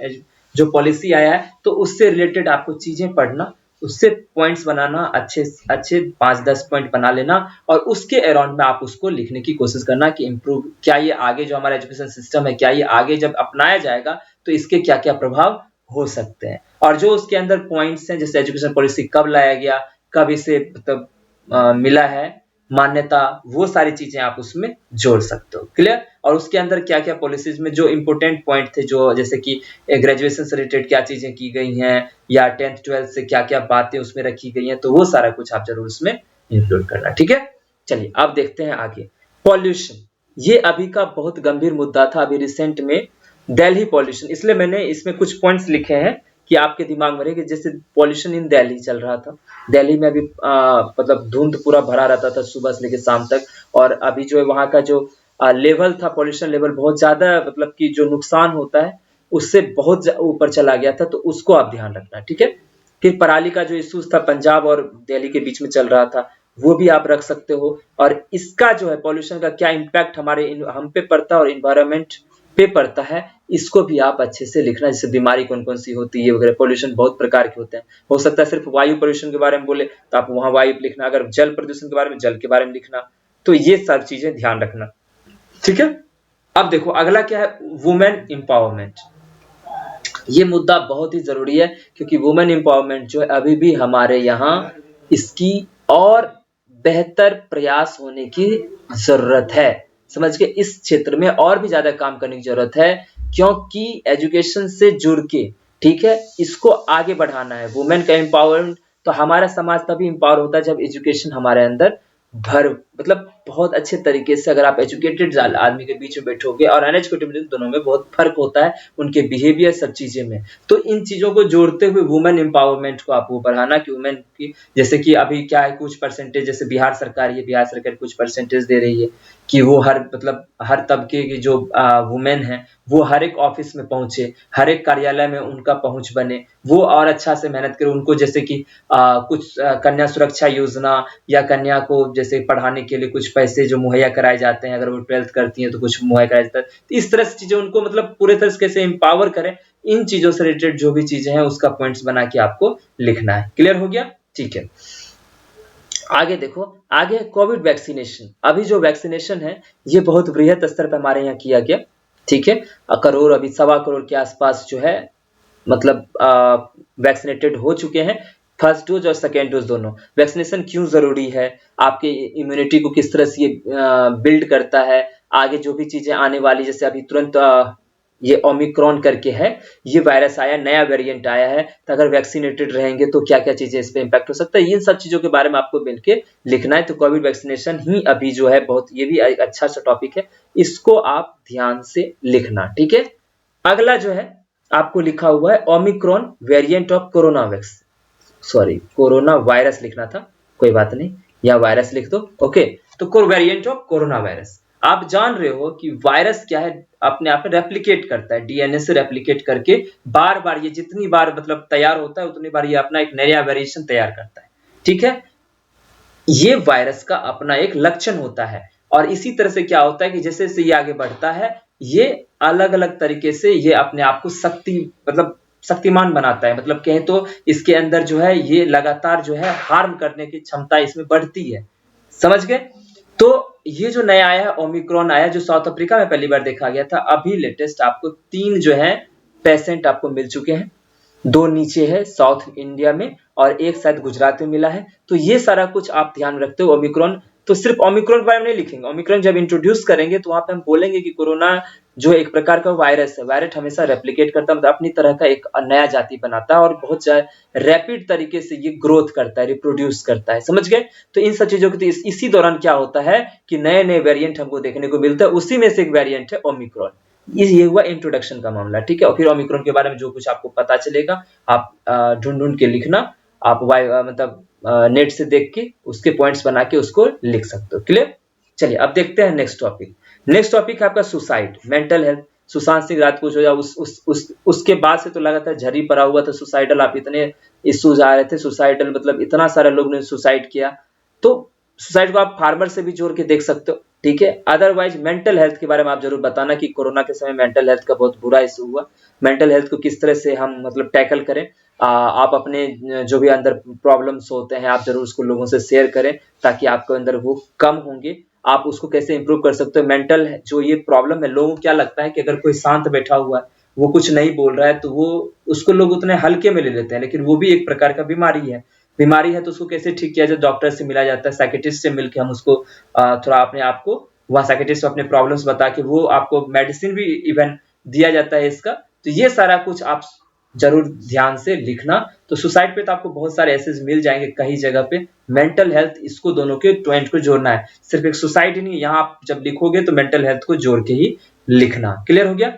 जो पॉलिसी आया है तो उससे रिलेटेड आपको चीजें पढ़ना, उससे पॉइंट्स बनाना, अच्छे अच्छे 5-10 पॉइंट बना लेना और उसके अराउंड में आप उसको लिखने की कोशिश करना कि इम्प्रूव, क्या ये आगे जो हमारा एजुकेशन सिस्टम है, क्या ये आगे जब अपनाया जाएगा तो इसके क्या क्या प्रभाव हो सकते हैं। और जो उसके अंदर पॉइंट्स हैं, जैसे एजुकेशन पॉलिसी कब लाया गया, कब इसे मतलब मिला है मान्यता, वो सारी चीजें आप उसमें जोड़ सकते हो। क्लियर? और उसके अंदर क्या क्या पॉलिसीज में जो इंपोर्टेंट पॉइंट थे, जो जैसे कि ग्रेजुएशन से रिलेटेड क्या चीजें की गई हैं या 10th 12th से क्या क्या बातें उसमें रखी गई हैं, तो वो सारा कुछ आप जरूर उसमें इंक्लूड करना। ठीक है, चलिए अब देखते हैं आगे। पॉल्यूशन, ये अभी का बहुत गंभीर मुद्दा था, अभी रिसेंट में दिल्ली पॉल्यूशन, इसलिए मैंने इसमें कुछ पॉइंट्स लिखे हैं कि आपके दिमाग में रहे कि जैसे पॉल्यूशन इन दिल्ली चल रहा था। दिल्ली में अभी मतलब धुंध पूरा भरा रहता था सुबह से लेकर शाम तक, और अभी जो है वहां का जो लेवल था, पॉल्यूशन लेवल बहुत ज्यादा, मतलब कि जो नुकसान होता है उससे बहुत ऊपर चला गया था, तो उसको आप ध्यान रखना। ठीक है, फिर पराली का जो इश्यूज था पंजाब और दिल्ली के बीच में चल रहा था, वो भी आप रख सकते हो। और इसका जो है पॉल्यूशन का क्या इम्पैक्ट हमारे हम पे पड़ता है और इन्वायरमेंट पे पड़ता है, इसको भी आप अच्छे से लिखना। जैसे बीमारी कौन कौन सी होती है वगैरह, पॉल्यूशन बहुत प्रकार के होते हैं। हो सकता है सिर्फ वायु प्रदूषण के बारे में बोले तो आप वहां वायु लिखना, अगर जल प्रदूषण के बारे में जल के बारे में लिखना, तो ये सब चीजें ध्यान रखना। ठीक है, अब देखो अगला क्या है, वुमेन एम्पावरमेंट। ये मुद्दा बहुत ही जरूरी है क्योंकि वुमेन एम्पावरमेंट जो है अभी भी हमारे यहाँ इसकी और बेहतर प्रयास होने की जरूरत है। समझ के, इस क्षेत्र में और भी ज्यादा काम करने की जरूरत है, क्योंकि एजुकेशन से जुड़ के, ठीक है, इसको आगे बढ़ाना है। वुमेन का एम्पावरमेंट, तो हमारा समाज तभी एम्पावर होता है जब एजुकेशन हमारे अंदर भर, मतलब बहुत अच्छे तरीके से, अगर आप एजुकेटेड आदमी के बीच में बैठोगे और अनएजुकेटेड, दोनों में बहुत फर्क होता है, उनके बिहेवियर सब चीजें में। तो इन चीजों को जोड़ते हुए वुमेन एम्पावरमेंट को आपको बढ़ाना कि वुमेन की, जैसे कि अभी क्या है कुछ परसेंटेज, जैसे बिहार सरकार, ये बिहार सरकार कुछ परसेंटेज दे रही है कि वो हर मतलब हर तबके की जो वुमेन है वो हर एक ऑफिस में पहुंचे, हर एक कार्यालय में उनका पहुंच बने, वो और अच्छा से मेहनत करे। उनको जैसे कि कुछ कन्या सुरक्षा योजना या कन्या को जैसे पढ़ाने के लिए कुछ पैसे जो मुहैया कराए जाते हैं, अगर वो 12th करती हैं तो कुछ मुहैया कराया जाता है। तो इस तरह से चीजें उनको मतलब पूरे तरह से एम्पावर करें। इन चीजों से रिलेटेड जो भी चीजें हैं उसका पॉइंट्स बना के आपको लिखना है। क्लियर हो गया? ठीक है, आगे देखो, आगे कोविड वैक्सीनेशन। अभी जो वैक्सीनेशन है ये बहुत बृहद स्तर पर हमारे यहाँ किया गया। ठीक है, करोड़, अभी 1.25 करोड़ के आसपास जो है मतलब वैक्सीनेटेड हो चुके हैं, फर्स्ट डोज और सेकेंड डोज दोनों। वैक्सीनेशन क्यों जरूरी है, आपके इम्यूनिटी को किस तरह से ये बिल्ड करता है, आगे जो भी चीजें आने वाली, जैसे अभी तुरंत ये ओमिक्रॉन करके है, ये वायरस आया, नया वेरिएंट आया है, तो अगर वैक्सीनेटेड रहेंगे तो क्या क्या चीजें इस पे इम्पैक्ट हो सकता है, इन सब चीजों के बारे में आपको मिलके लिखना है। तो कोविड वैक्सीनेशन ही अभी जो है बहुत, ये भी एक अच्छा सा टॉपिक है, इसको आप ध्यान से लिखना। ठीक है, अगला जो है आपको लिखा हुआ है Omicron variant of corona wax, sorry corona virus लिखना था, कोई बात नहीं, या वायरस लिख दो। ओके, तो वेरिएंट ऑफ कोरोना वायरस। आप जान रहे हो कि वायरस क्या है, अपने आप में रेप्लिकेट करता है, डीएनए से रेप्लिकेट करके बार बार, ये जितनी बार मतलब तैयार होता है उतनी बार ये अपना एक नया वेरिएशन तैयार करता है। ठीक है, ये वायरस का अपना एक लक्षण होता है, और इसी तरह से क्या होता है कि जैसे जैसे ये आगे बढ़ता है, ये अलग अलग तरीके से ये अपने आप को मतलब शक्तिमान बनाता है। मतलब कहें तो इसके अंदर जो है ये लगातार जो है हार्म करने की क्षमता इसमें बढ़ती है। समझ गए? तो ये जो नया आया है ओमिक्रॉन आया, जो साउथ अफ्रीका में पहली बार देखा गया था, अभी लेटेस्ट आपको 3 जो है पेशेंट आपको मिल चुके हैं। 2 नीचे है साउथ इंडिया में और एक शायद गुजरात में मिला है। तो ये सारा कुछ आप ध्यान रखते हो। ओमिक्रॉन तो सिर्फ ओमिक्रॉन के बारे में नहीं लिखेंगे, ओमिक्रॉन जब इंट्रोड्यूस करेंगे तो वहां पे हम बोलेंगे कि कोरोना जो एक प्रकार का वायरस है, वायरस हमेशा रेप्लिकेट करता है, मतलब अपनी तरह का एक नया जाति बनाता है और बहुत रैपिड तरीके से ये ग्रोथ करता है, रिप्रोड्यूस करता है, समझ गए। तो इन सब चीजों की इसी दौरान क्या होता है कि नए नए वेरिएंट हमको देखने को मिलता है, उसी में से एक वेरिएंट है ओमिक्रॉन। ये हुआ इंट्रोडक्शन का मामला, ठीक है। और फिर ओमिक्रॉन के बारे में जो कुछ आपको पता चलेगा आप ढूंढ ढूंढ के लिखना, आप मतलब नेट से देख के उसके पॉइंट्स बना के उसको लिख सकते हो। क्लियर? चलिए अब देखते हैं नेक्स्ट टॉपिक। नेक्स्ट टॉपिक है आपका suicide, mental health. Sushant Singh Rajput हो या उसके बाद से तो लगातार झरी पड़ा हुआ था सुसाइडल, आप इतने इश्यूज आ रहे थे सुसाइडल, मतलब इतना सारा लोग ने सुसाइड किया। तो सुसाइड को आप फार्मर से भी जोड़ के देख सकते हो, ठीक है। अदरवाइज मेंटल हेल्थ के बारे में आप जरूर बताना कि कोरोना के समय मेंटल हेल्थ का बहुत बुरा इशू हुआ, मेंटल हेल्थ को किस तरह से हम मतलब टैकल करें। आप अपने जो भी अंदर प्रॉब्लम्स होते हैं आप जरूर उसको लोगों से शेयर करें ताकि आपके अंदर वो कम होंगे, आप उसको कैसे इंप्रूव कर सकते हो। मेंटल जो ये प्रॉब्लम है, लोगों को क्या लगता है कि अगर कोई शांत बैठा हुआ है, वो कुछ नहीं बोल रहा है, तो वो उसको लोग उतने हल्के में ले लेते हैं, लेकिन वो भी एक प्रकार का बीमारी है। बीमारी है तो उसको कैसे ठीक किया जाए, डॉक्टर से मिला जाता है, साइकेट्रिस्ट से मिलकर हम उसको थोड़ा अपने आप को वहाँ साइकेट्रिस्ट अपने प्रॉब्लम्स बता के वो आपको मेडिसिन भी इवन दिया जाता है इसका। तो ये सारा कुछ आप जरूर ध्यान से लिखना। तो सुसाइड पे तो आपको बहुत सारे ऐसे मिल जाएंगे कई जगह पे, मेंटल हेल्थ इसको दोनों के पॉइंट को जोड़ना है, सिर्फ एक सुसाइड ही नहीं, यहाँ आप जब लिखोगे तो मेंटल हेल्थ को जोड़ के ही लिखना। क्लियर हो गया?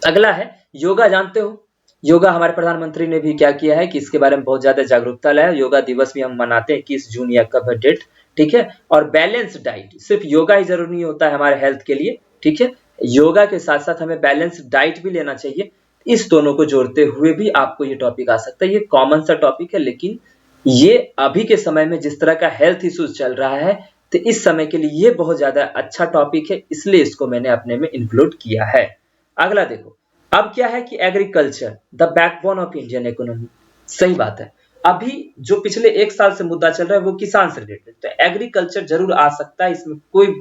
अगला है योगा। जानते हो योगा हमारे प्रधानमंत्री ने भी क्या किया है कि इसके बारे में बहुत ज्यादा जागरूकता लाया। योगा दिवस भी हम मनाते हैं 21 जून या कब डेट, ठीक है। और बैलेंस डाइट, सिर्फ योगा ही जरूरी नहीं होता है हमारे हेल्थ के लिए, ठीक है। योगा के साथ साथ हमें बैलेंस डाइट भी लेना चाहिए। इस दोनों को जोड़ते हुए भी आपको ये टॉपिक आ सकता है। ये कॉमन सा टॉपिक है, लेकिन ये अभी के समय में जिस तरह का हेल्थ इश्यूज चल रहा है, तो इस समय के लिए ये बहुत ज्यादा अच्छा टॉपिक है, इसलिए इसको मैंने अपने में इंक्लूड किया है। अगला देखो, अब क्या है कि agriculture the backbone of Indian economy. सही बात है, अभी जो पिछले एक साल से मुद्दा चल रहा है वो किसान से रिलेटेड, तो एग्रीकल्चर जरूर आ सकता है, इसमें कोई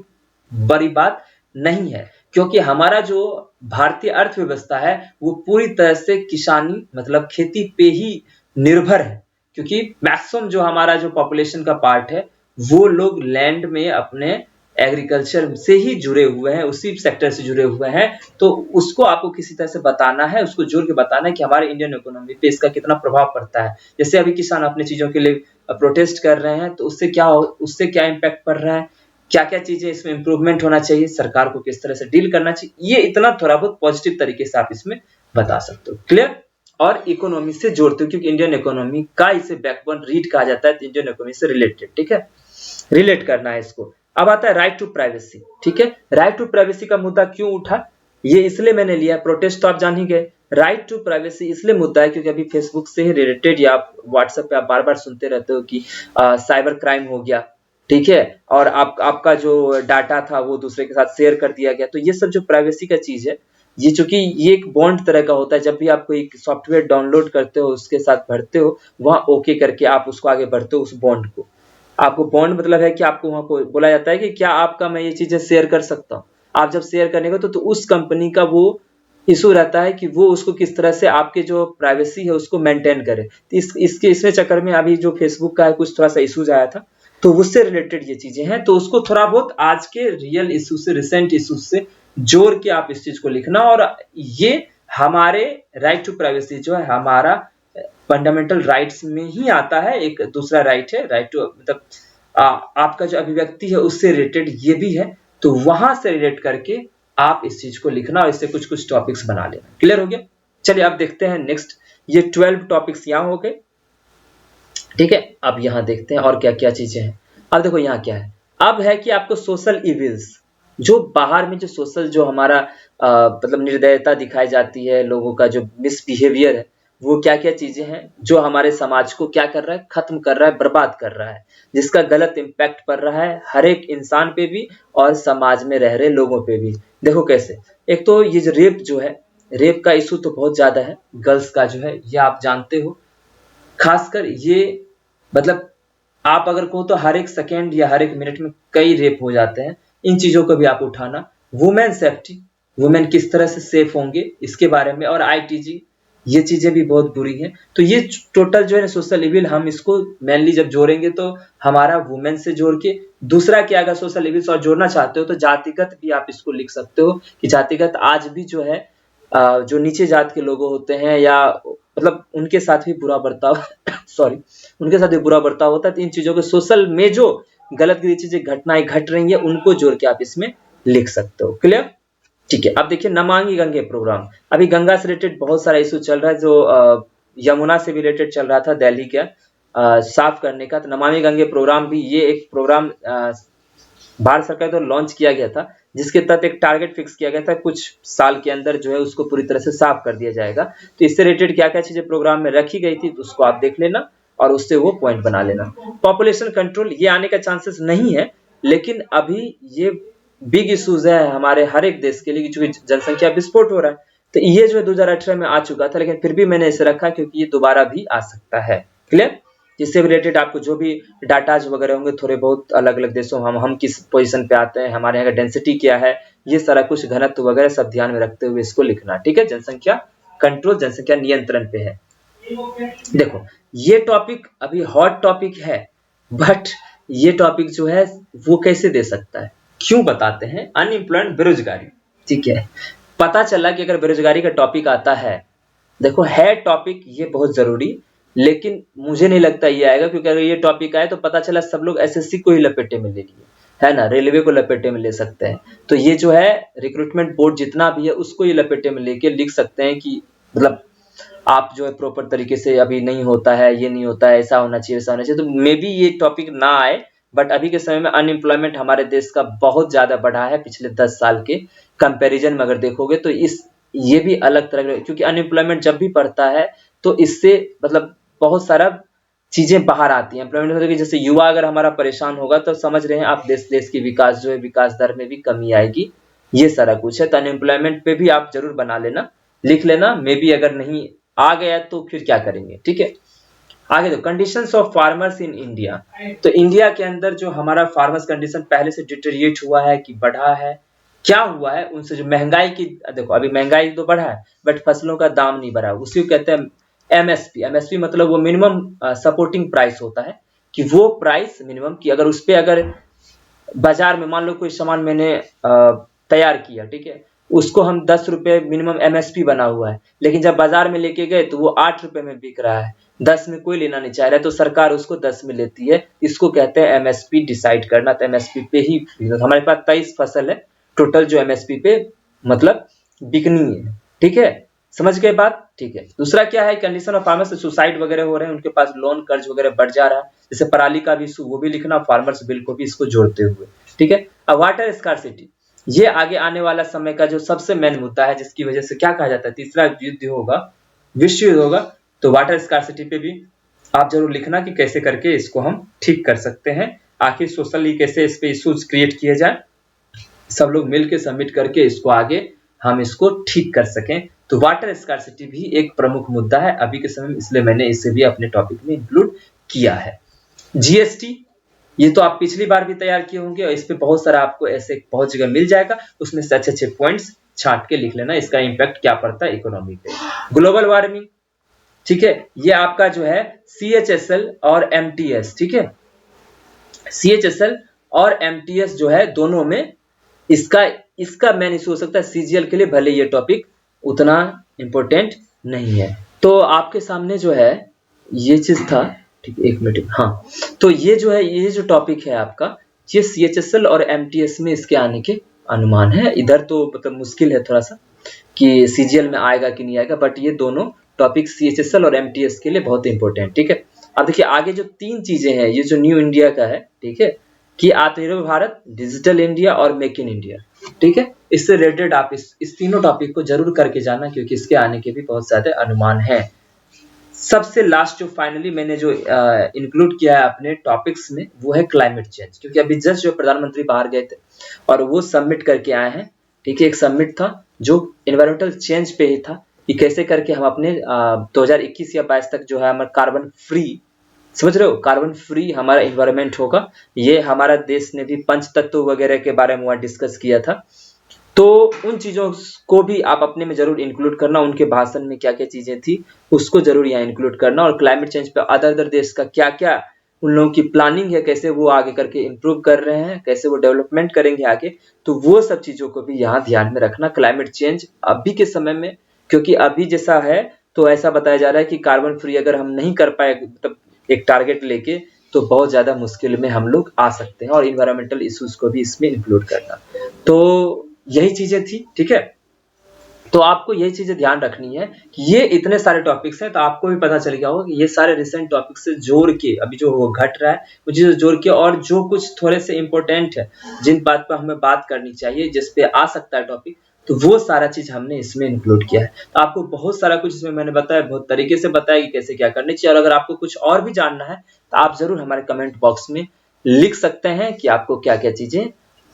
बड़ी बात नहीं है, क्योंकि हमारा जो भारतीय अर्थव्यवस्था है वो पूरी तरह से किसानी मतलब खेती पे ही निर्भर है। क्योंकि मैक्सिमम जो हमारा जो पॉपुलेशन का पार्ट है वो लोग लैंड में अपने एग्रीकल्चर से ही जुड़े हुए हैं, उसी सेक्टर से जुड़े हुए हैं। तो उसको आपको किसी तरह से बताना है, उसको जोड़ के बताना है कि हमारे इंडियन इकोनॉमी पे इसका कितना प्रभाव पड़ता है। जैसे अभी किसान अपने चीजों के लिए प्रोटेस्ट कर रहे हैं, तो उससे क्या इम्पैक्ट पड़ रहा है, क्या क्या चीजें इसमें इंप्रूवमेंट होना चाहिए, सरकार को किस तरह से डील करना चाहिए, ये इतना थोड़ा बहुत पॉजिटिव तरीके से आप इसमें बता सकते हो। क्लियर? और इकोनॉमी से जोड़ते हो, क्योंकि इंडियन इकोनॉमी का इसे बैकबोन रीड कहा जाता है, तो इंडियन इकोनॉमी से रिलेटेड, ठीक है, रिलेट करना है इसको। अब आता है राइट टू प्राइवेसी, ठीक है। राइट टू प्राइवेसी का मुद्दा क्यों उठा, ये इसलिए मैंने लिया, प्रोटेस्ट तो आप जान ही गए। राइट टू प्राइवेसी इसलिए मुद्दा है क्योंकि अभी फेसबुक से ही रिलेटेड या आप व्हाट्सएप पे आप बार बार सुनते रहते हो कि साइबर क्राइम हो गया, ठीक है, और आपका जो डाटा था वो दूसरे के साथ शेयर कर दिया गया। तो ये सब जो प्राइवेसी का चीज है, ये चूंकि ये एक बॉन्ड तरह का होता है, जब भी आप कोई सॉफ्टवेयर डाउनलोड करते हो उसके साथ भरते हो, वहां ओके करके आप उसको आगे बढ़ते हो उस बॉन्ड को। आपको बॉन्ड मतलब है कि आपको वहां को बोला जाता है कि क्या आपका मैं ये चीजें शेयर कर सकता हूँ। आप जब शेयर करने को तो उस कंपनी का वो इशू रहता है कि वो उसको किस तरह से आपके जो प्राइवेसी है उसको मेंटेन करे। तो इसमें चक्कर में अभी जो फेसबुक का है कुछ थोड़ा सा इशूज आया था, तो उससे रिलेटेड ये चीजें हैं, तो उसको थोड़ा बहुत आज के रियल इशू से, रिसेंट इशू से जोड़ के आप इस चीज को लिखना। और ये हमारे राइट टू प्राइवेसी जो है हमारा फंडामेंटल राइट्स में ही आता है। एक दूसरा राइट है, राइट टू मतलब आपका जो अभिव्यक्ति है उससे रिलेटेड ये भी है, तो वहां से रिलेट करके आप इस चीज को लिखना और इससे कुछ कुछ टॉपिक्स बना लेना। क्लियर हो गया? चलिए अब देखते हैं नेक्स्ट, ये 12 टॉपिक्स यहाँ हो गए, ठीक है। अब यहाँ देखते हैं और क्या क्या चीजें हैं। अब देखो यहाँ क्या है, अब है कि आपको सोशल इविल्स, जो बाहर में जो सोशल जो हमारा मतलब निर्दयता दिखाई जाती है, लोगों का जो मिसबिहेवियर है, वो क्या क्या चीजें हैं जो हमारे समाज को क्या कर रहा है, खत्म कर रहा है, बर्बाद कर रहा है, जिसका गलत इम्पैक्ट पड़ रहा है हर एक इंसान पे भी और समाज में रह रहे लोगों पे भी। देखो कैसे, एक तो ये जो रेप जो है, रेप का इशू तो बहुत ज्यादा है, गर्ल्स का जो है ये आप जानते हो, खासकर ये मतलब आप अगर कहो तो हर एक सेकेंड या हर एक मिनट में कई रेप हो जाते हैं। इन चीजों को भी आप उठाना। वुमेन सेफ्टी, वुमेन किस तरह से सेफ होंगे इसके बारे में, और आईटीजी ये चीजें भी बहुत बुरी हैं। तो ये टोटल जो है सोशल इविल, हम इसको मेनली जब जोड़ेंगे तो हमारा वुमेन से जोड़ के, दूसरा क्या, अगर सोशल इविल्स और जोड़ना चाहते हो तो जातिगत भी आप इसको लिख सकते हो कि जातिगत आज भी जो है जो नीचे जात के लोग होते हैं या मतलब उनके साथ भी बुरा बर्ताव सॉरी, उनके साथ भी बुरा बर्ताव होता है। तो इन चीजों के सोशल में जो गलत गलत चीजें घटनाएं घट रही है उनको जोड़ के आप इसमें लिख सकते हो। क्लियर? ठीक है। अब देखिए नमामि गंगे प्रोग्राम, अभी गंगा से रिलेटेड बहुत सारा इशू चल रहा है, जो यमुना से भी रिलेटेड चल रहा था, दिल्ली का साफ करने का। तो नमामि गंगे प्रोग्राम भी, ये एक प्रोग्राम भारत सरकार द्वारा लॉन्च किया गया था, जिसके तहत एक टारगेट फिक्स किया गया था, कुछ साल के अंदर जो है उसको पूरी तरह से साफ कर दिया जाएगा। तो इससे रिलेटेड क्या क्या चीजें प्रोग्राम में रखी गई थी, तो उसको आप देख लेना और उससे वो पॉइंट बना लेना। पॉपुलेशन कंट्रोल, ये आने का चांसेस नहीं है, लेकिन अभी ये बिग इश्यूज है हमारे हर एक देश के लिए, क्योंकि जनसंख्या विस्फोट हो रहा है। तो ये जो है 2018 में आ चुका था, लेकिन फिर भी मैंने इसे रखा क्योंकि ये दोबारा भी आ सकता है। क्लियर? जिससे रिलेटेड आपको जो भी डाटाज वगैरह होंगे थोड़े बहुत अलग अलग देशों, हम किस पोजीशन पे आते हैं, हमारे यहाँ का डेंसिटी क्या है, ये सारा कुछ घनत्व वगैरह सब ध्यान में रखते हुए इसको लिखना। ठीक है? जनसंख्या कंट्रोल, जनसंख्या नियंत्रण पे है। देखो ये टॉपिक अभी हॉट टॉपिक है, बट ये टॉपिक जो है वो कैसे दे सकता है, क्यों बताते हैं, अनएम्प्लॉयमेंट, बेरोजगारी। ठीक है, पता चला कि अगर बेरोजगारी का टॉपिक आता है, देखो है टॉपिक ये बहुत जरूरी, लेकिन मुझे नहीं लगता ये आएगा, क्योंकि अगर ये टॉपिक आए तो पता चला सब लोग एसएससी को ही लपेटे में ले लिए, है ना, रेलवे को लपेटे में ले सकते हैं। तो ये जो है रिक्रूटमेंट बोर्ड जितना भी है उसको ये लपेटे में लेके लिख सकते हैं कि मतलब आप जो है प्रॉपर तरीके से अभी नहीं होता है, ये नहीं होता है, ऐसा होना चाहिए, वैसा होना चाहिए। तो मे बी ये टॉपिक ना आए, बट अभी के समय में अनएम्प्लॉयमेंट हमारे देश का बहुत ज्यादा बढ़ा है पिछले 10 साल के कंपैरिजन में अगर देखोगे तो। ये भी अलग तरह, क्योंकि अनएम्प्लॉयमेंट जब भी बढ़ता है तो इससे मतलब बहुत सारा चीजें बाहर आती हैं। एम्प्लॉयमेंट मतलब जैसे युवा अगर हमारा परेशान होगा तो समझ रहे हैं आप, देश की विकास जो है, विकास दर में भी कमी आएगी, ये सारा कुछ है। तो अनएम्प्लॉयमेंट पे भी आप जरूर बना लेना, लिख लेना। मे बी अगर नहीं आ गया तो फिर क्या करेंगे। ठीक है, आगे तो conditions of farmers in India. तो इंडिया के अंदर जो हमारा फार्मर्स कंडीशन पहले से डिटेरिएट हुआ है कि बढ़ा है, क्या हुआ है उनसे, जो महंगाई की, देखो अभी महंगाई तो बढ़ा है बट फसलों का दाम नहीं बढ़ा, उसी को कहते हैं एमएसपी। एमएसपी मतलब वो मिनिमम सपोर्टिंग प्राइस होता है, कि वो प्राइस मिनिमम की अगर उस पे अगर बाजार में मान लो कोई सामान मैंने तैयार किया, ठीक है, उसको हम 10 रुपए मिनिमम एमएसपी बना हुआ है, लेकिन जब बाजार में लेके गए तो वो 8 रुपए में बिक रहा है, 10 में कोई लेना नहीं चाह रहा है, तो सरकार उसको 10 में लेती है। इसको कहते हैं एमएसपी डिसाइड करना। तो एमएसपी पे ही हमारे पास 23 फसल है टोटल जो एमएसपी पे मतलब बिकनी है। ठीक है, समझ गए बात? ठीक है। दूसरा क्या है, कंडीशन ऑफ फार्मर्स, सुसाइड वगैरह हो रहे हैं, उनके पास लोन कर्ज वगैरह बढ़ जा रहा है, जैसे पराली का भी इशू, वो भी लिखना, फार्मर्स बिल को भी इसको जोड़ते हुए। ठीक है, अब वाटर स्कार्सिटी, ये आगे आने वाला समय का जो सबसे मेन मुद्दा है, जिसकी वजह से क्या कहा जाता है, तीसरा युद्ध होगा, विश्व युद्ध होगा। तो वाटर स्कार्सिटी पे भी आप जरूर लिखना कि कैसे करके इसको हम ठीक कर सकते हैं, आखिर सोशली कैसे इस पे इश्यूज क्रिएट किए जाए, सब लोग मिलकर सबमिट करके इसको आगे हम इसको ठीक कर सकें। तो वाटर स्कार्सिटी भी एक प्रमुख मुद्दा है अभी के समय में, इसलिए मैंने इसे भी अपने टॉपिक में इंक्लूड किया है। जीएसटी, ये तो आप पिछली बार भी तैयार किए होंगे और इस पे बहुत सारा आपको ऐसे बहुत जगह मिल जाएगा, उसमें से अच्छे अच्छे पॉइंट्स छांट के लिख लेना, इसका इंपैक्ट क्या पड़ता है इकोनॉमी पे। ग्लोबल वार्मिंग, ठीक है, ये आपका जो है CHSL और MTS, ठीक है, CHSL और MTS जो है दोनों में इसका मेन इशू हो सकता है CGL के लिए, भले ये टॉपिक उतना इंपॉर्टेंट नहीं है। तो आपके सामने जो है ये चीज था, ठीक, एक मिनट, हाँ, तो ये जो है, ये जो टॉपिक है आपका, ये CHSL और MTS में इसके आने के अनुमान है। इधर तो मतलब मुश्किल है थोड़ा सा कि CGL में आएगा कि नहीं आएगा, बट ये दोनों टॉपिक CHSL और MTS के लिए बहुत इंपॉर्टेंट। ठीक है, अब देखिए आगे जो 3 चीजें हैं, ये जो न्यू इंडिया का है, ठीक है, कि आत्मनिर्भर भारत, डिजिटल इंडिया और मेक इन इंडिया। ठीक है, इससे रिलेटेड आप इस तीनों टॉपिक को जरूर करके जाना, क्योंकि इसके आने के भी बहुत ज्यादा अनुमान है। सबसे लास्ट जो फाइनली मैंने जो इंक्लूड किया है अपने टॉपिक्स में, वो है क्लाइमेट चेंज, क्योंकि अभी जस्ट जो प्रधानमंत्री बाहर गए थे और वो सबमिट करके आए हैं। ठीक है, एक सबमिट था जो एनवायरमेंटल चेंज पे ही था, कि कैसे करके हम अपने 2021 या 22 तक जो है हमारा कार्बन फ्री, समझ रहे हो, कार्बन फ्री हमारा इन्वायरमेंट होगा। ये हमारा देश ने भी पंच तत्व वगैरह के बारे में वहाँ डिस्कस किया था। तो उन चीज़ों को भी आप अपने में ज़रूर इंक्लूड करना, उनके भाषण में क्या-क्या चीज़ें थी, उसको ज़रूर यहाँ इंक्लूड करना। और क्लाइमेट चेंज पे अदर देश का क्या-क्या उन लोगों की प्लानिंग है, कैसे वो आगे करके इम्प्रूव कर रहे हैं, कैसे वो डेवलपमेंट करेंगे आगे, तो वो सब चीज़ों को भी यहाँ ध्यान में रखना। क्लाइमेट चेंज अभी के समय में, क्योंकि अभी जैसा है तो ऐसा बताया जा रहा है कि कार्बन फ्री अगर हम नहीं कर पाए, मतलब एक टारगेट लेके, तो बहुत ज़्यादा मुश्किल में हम लोग आ सकते हैं। और इन्वायरमेंटल इश्यूज को भी इसमें इंक्लूड करना। तो यही चीजें थी, ठीक है। तो आपको यही चीजें ध्यान रखनी है कि ये इतने सारे टॉपिक्स हैं, तो आपको भी पता चल गया होगा कि ये सारे रिसेंट टॉपिक से जोड़ के अभी जो वो घट रहा है वो चीजें जोड़ के, और जो कुछ थोड़े से इंपॉर्टेंट है, जिन बात पर हमें बात करनी चाहिए, जिस पे आ सकता है टॉपिक, तो वो सारा चीज हमने इसमें इंक्लूड किया है। तो आपको बहुत सारा कुछ इसमें मैंने बताया, बहुत तरीके से बताया कि कैसे क्या करनी चाहिए। और अगर आपको कुछ और भी जानना है तो आप जरूर हमारे कमेंट बॉक्स में लिख सकते हैं कि आपको क्या क्या चीजें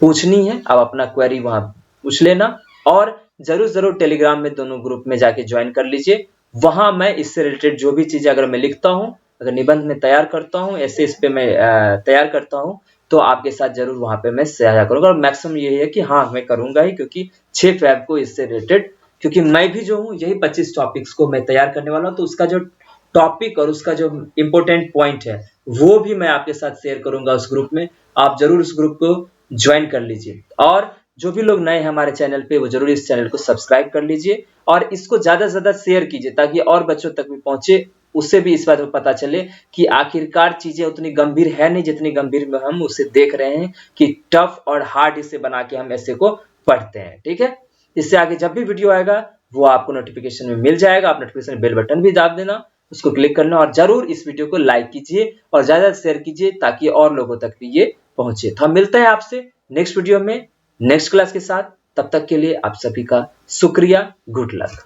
पूछनी है। आप अपना क्वेरी वहां पूछ लेना। और जरूर टेलीग्राम में दोनों ग्रुप में जाके ज्वाइन कर लीजिए। वहां मैं इससे रिलेटेड जो भी चीजें अगर मैं लिखता हूँ, अगर निबंध में तैयार करता हूँ, ऐसे इस पे मैं तैयार करता हूँ, तो आपके साथ जरूर वहां पे मैं साझा करूंगा। और मैक्सिमम यही है कि हाँ, मैं करूंगा ही, क्योंकि 6 फेब को इससे रिलेटेड, क्योंकि मैं भी जो हूँ यही 25 टॉपिक्स को मैं तैयार करने वाला हूँ, तो उसका जो टॉपिक और उसका जो इम्पोर्टेंट पॉइंट है वो भी मैं आपके साथ शेयर करूंगा उस ग्रुप में। आप जरूर उस ग्रुप को ज्वाइन कर लीजिए। और जो भी लोग नए हैं हमारे चैनल पे, वो जरूर इस चैनल को सब्सक्राइब कर लीजिए और इसको ज्यादा से ज्यादा शेयर कीजिए, ताकि और बच्चों तक भी पहुंचे। उससे भी इस बात में पता चले कि आखिरकार चीजें उतनी गंभीर है नहीं जितनी गंभीर में हम उसे देख रहे हैं, कि टफ और हार्ड इसे बना के हम ऐसे को पढ़ते हैं। ठीक है, इससे आगे जब भी वीडियो आएगा वो आपको नोटिफिकेशन में मिल जाएगा। आप नोटिफिकेशन बेल बटन भी दाब देना, उसको क्लिक करना, और जरूर इस वीडियो को लाइक कीजिए और ज्यादा शेयर कीजिए, ताकि और लोगों तक भी ये पहुंचे। तो हम मिलते हैं आपसे नेक्स्ट वीडियो में, नेक्स्ट क्लास के साथ। तब तक के लिए आप सभी का शुक्रिया। Good luck.